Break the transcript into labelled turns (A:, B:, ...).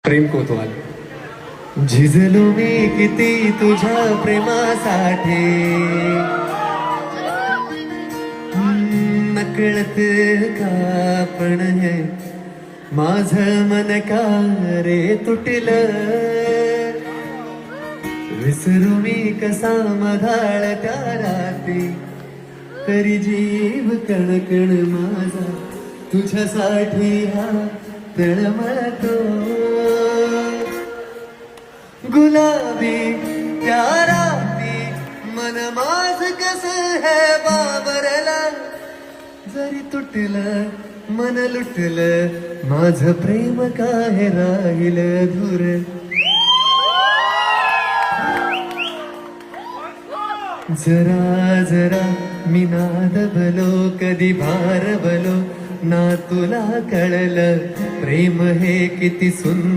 A: प्रेम कोतवाल. झिजलो मी किती तुझ्या प्रेमासाठी, नकळत का पण हे माझं मन का रे तुटलं. विसरू मी कसा मधाळ त्या रात्री, तरी जीव कणकण माझा तुझ्यासाठी हा तळमळतो. गुलाबी त्या रात्री मन माझ कस है बाबरला. जरी तुटलं मन लुटलं माझं प्रेम काय राहिलं धुर. जरा जरा मी नाद भलो कधी भार भलो ना तुला कळलं प्रेम हे किती सुंदर.